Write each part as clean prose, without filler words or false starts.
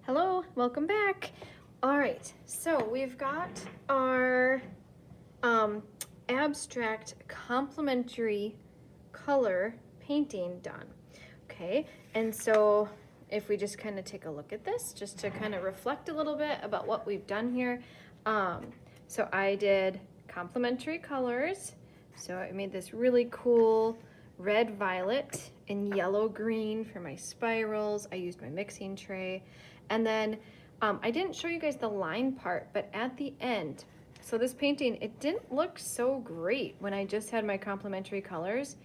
Hello, welcome back. All right, so we've got our abstract complementary color painting done. Okay, and so if we just kind of take a look at this, just to kind of reflect a little bit about what we've done here. So I did complementary colors. So I made this really cool red, violet, and yellow green for my spirals. I used my mixing tray. And then I didn't show you guys the line part, but at the end, so this painting, it didn't look so great when I just had my complementary colors.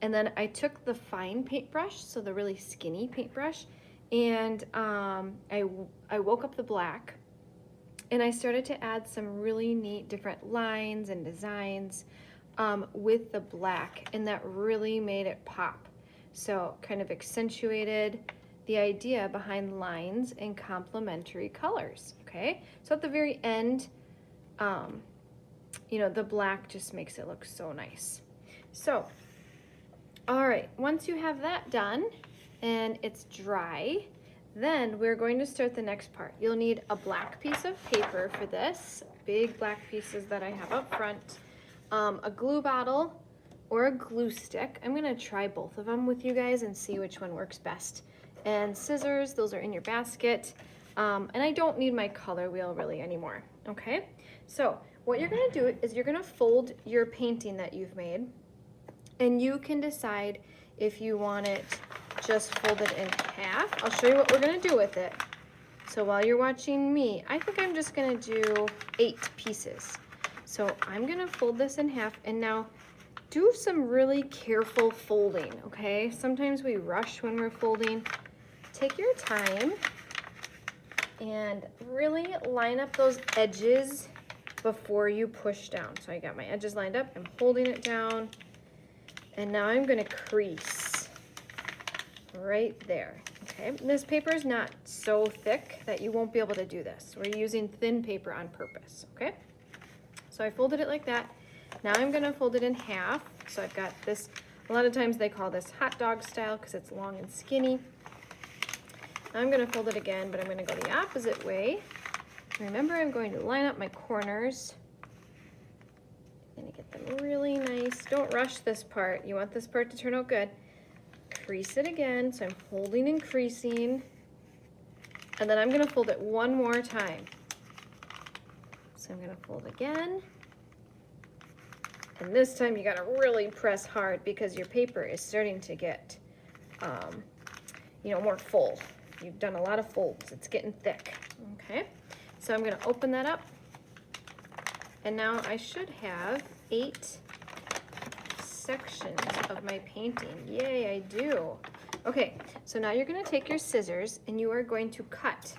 And then I took the fine paintbrush, so the really skinny paintbrush, and I woke up the black, and I started to add some really neat different lines and designs with the black, and that really made it pop. So kind of accentuated the idea behind lines and complementary colors, okay? So at the very end, you know, the black just makes it look so nice. So, all right, once you have that done and it's dry, then we're going to start the next part. You'll need a black piece of paper for this, big black pieces that I have up front, a glue bottle or a glue stick. I'm gonna try both of them with you guys and see which one works best. And scissors, those are in your basket. And I don't need my color wheel really anymore, okay? So what you're gonna do is you're gonna fold your painting that you've made, and you can decide if you want it just folded in half. I'll show you what we're gonna do with it. So while you're watching me, I think I'm just gonna do 8 pieces. So I'm gonna fold this in half, and now do some really careful folding, okay? Sometimes we rush when we're folding. Take your time and really line up those edges before you push down. So I got my edges lined up, I'm holding it down, and now I'm gonna crease right there, okay? And this paper is not so thick that you won't be able to do this. We're using thin paper on purpose, okay? So I folded it like that. Now I'm gonna fold it in half. So I've got this, a lot of times they call this hot dog style because it's long and skinny. Now I'm gonna fold it again, but I'm gonna go the opposite way. Remember, I'm going to line up my corners. I'm gonna get them really nice. Don't rush this part. You want this part to turn out good. Crease it again, so I'm holding and creasing. And then I'm gonna fold it one more time. So I'm gonna fold again. And this time you gotta really press hard because your paper is starting to get, you know, more full. You've done a lot of folds, it's getting thick, okay? So I'm gonna open that up. And now I should have 8 sections of my painting. Yay, I do. Okay, so now you're gonna take your scissors and you are going to cut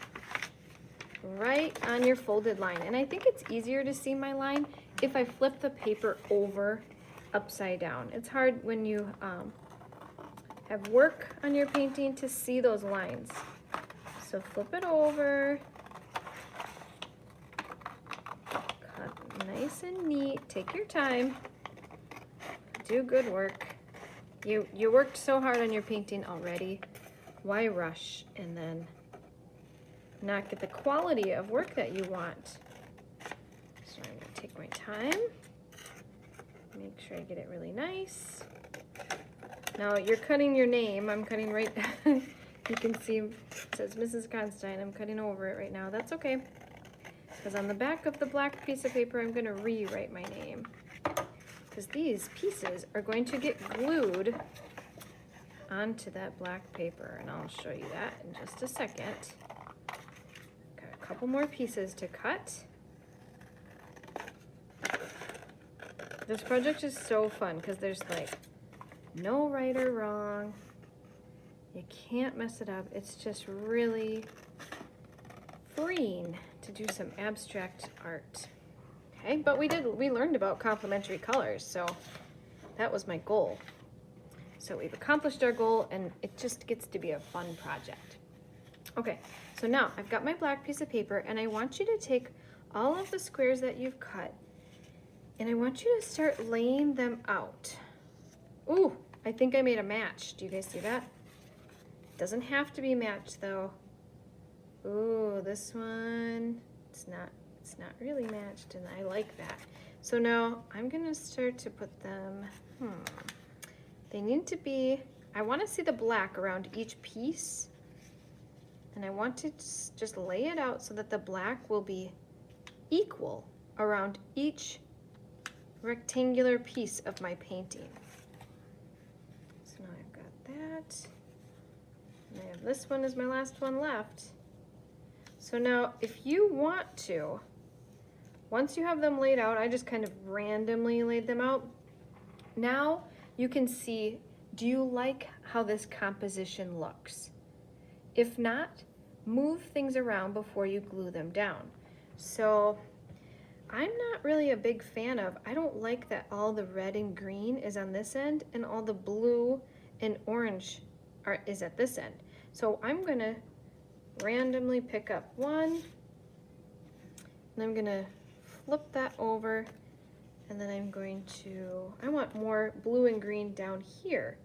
right on your folded line. And I think it's easier to see my line if I flip the paper over upside down. It's hard when you have work on your painting to see those lines. So flip it over, cut nice and neat, take your time, do good work. You worked so hard on your painting already. Why rush and then not get the quality of work that you want? So I'm gonna take my time, make sure I get it really nice. Now you're cutting your name, I'm cutting right, you can see it says Mrs. Constein, I'm cutting over it right now, that's okay. Because on the back of the black piece of paper, I'm gonna rewrite my name. Because these pieces are going to get glued onto that black paper, and I'll show you that in just a second. Got a couple more pieces to cut. This project is so fun because there's like no right or wrong. You can't mess it up. It's just really freeing to do some abstract art. Okay, but we learned about complementary colors, so that was my goal. So we've accomplished our goal, and it just gets to be a fun project. Okay, so now I've got my black piece of paper, and I want you to take all of the squares that you've cut, and I want you to start laying them out. Ooh, I think I made a match. Do you guys see that? Doesn't have to be matched though. Ooh, this one, it's not really matched, and I like that. So now I'm gonna start to put them, they need to be, I wanna see the black around each piece, and I want to just lay it out so that the black will be equal around each rectangular piece of my painting. So now I've got that, and I have this one as my last one left. So now if you want to, once you have them laid out, I just kind of randomly laid them out. Now you can see, do you like how this composition looks? If not, move things around before you glue them down. So I'm not really a big fan of, I don't like that all the red and green is on this end and all the blue and orange is at this end. So I'm gonna randomly pick up one, and I'm gonna flip that over, and then I'm going to, I want more blue and green down here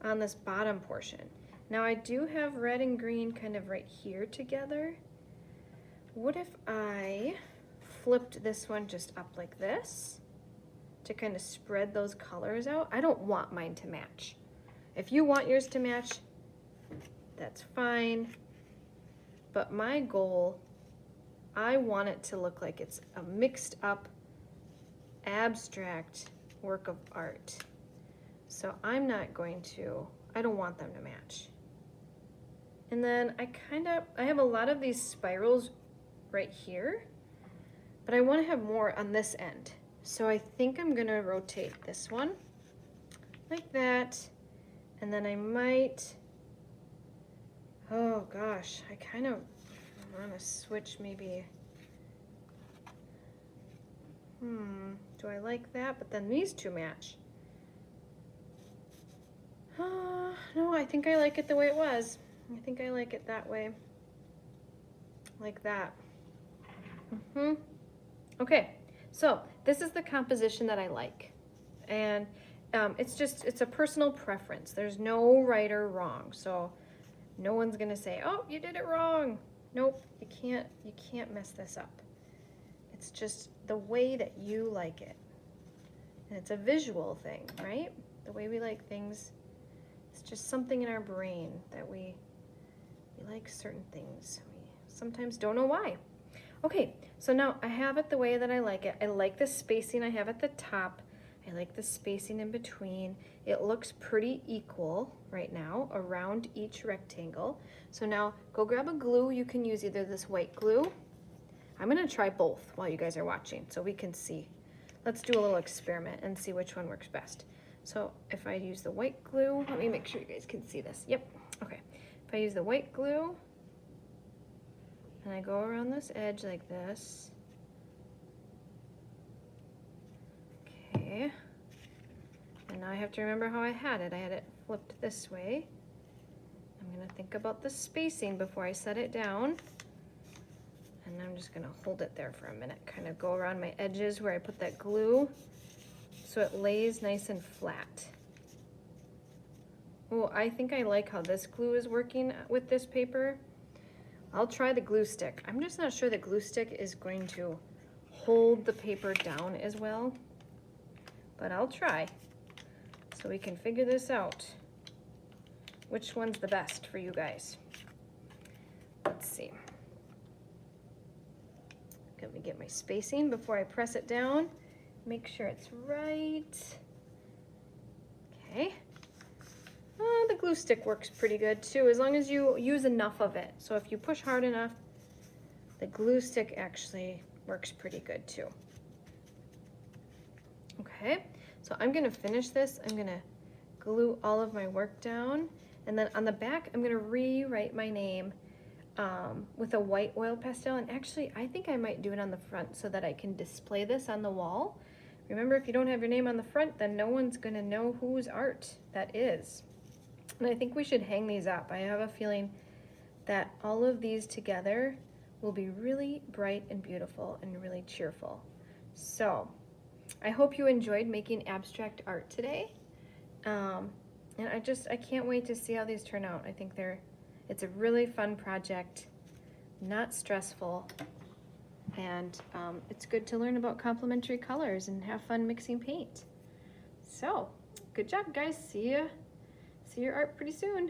on this bottom portion. Now I do have red and green kind of right here together. What if I flipped this one just up like this to kind of spread those colors out? I don't want mine to match. If you want yours to match, that's fine. But my goal, I want it to look like it's a mixed up, abstract work of art. So I'm not going to, I don't want them to match. And then I have a lot of these spirals right here, but I want to have more on this end. So I think I'm gonna rotate this one like that, and then I might, oh gosh, I kind of want to switch maybe, do I like that? But then these two match. No, I think I like it the way it was. I think I like it that way, like that. Okay, so this is the composition that I like, and it's a personal preference. There's no right or wrong, so no one's gonna say, oh, you did it wrong. Nope, you can't mess this up. It's just the way that you like it, and it's a visual thing, right? The way we like things, it's just something in our brain that we like certain things. We sometimes don't know why. Okay, so now I have it the way that I like it. I like the spacing I have at the top. I like the spacing in between. It looks pretty equal right now around each rectangle. So now go grab a glue. You can use either this white glue. I'm gonna try both while you guys are watching so we can see. Let's do a little experiment and see which one works best. So if I use the white glue, let me make sure you guys can see this. Yep, okay. If I use the white glue, and I go around this edge like this. Okay. And now I have to remember how I had it. I had it flipped this way. I'm gonna think about the spacing before I set it down. And I'm just gonna hold it there for a minute. Kind of go around my edges where I put that glue so it lays nice and flat. Oh, I think I like how this glue is working with this paper. I'll try the glue stick. I'm just not sure the glue stick is going to hold the paper down as well, but I'll try so we can figure this out. Which one's the best for you guys? Let's see. Let me get my spacing before I press it down. Make sure it's right. Okay. The glue stick works pretty good too, as long as you use enough of it. So if you push hard enough, the glue stick actually works pretty good too. Okay, so I'm gonna finish this. I'm gonna glue all of my work down, and then on the back, I'm gonna rewrite my name with a white oil pastel. And actually, I think I might do it on the front so that I can display this on the wall. Remember, if you don't have your name on the front, then no one's gonna know whose art that is. And I think we should hang these up. I have a feeling that all of these together will be really bright and beautiful and really cheerful. So I hope you enjoyed making abstract art today. And I can't wait to see how these turn out. I think it's a really fun project. not stressful, and it's good to learn about complementary colors and have fun mixing paint. So, good job guys. See your art pretty soon.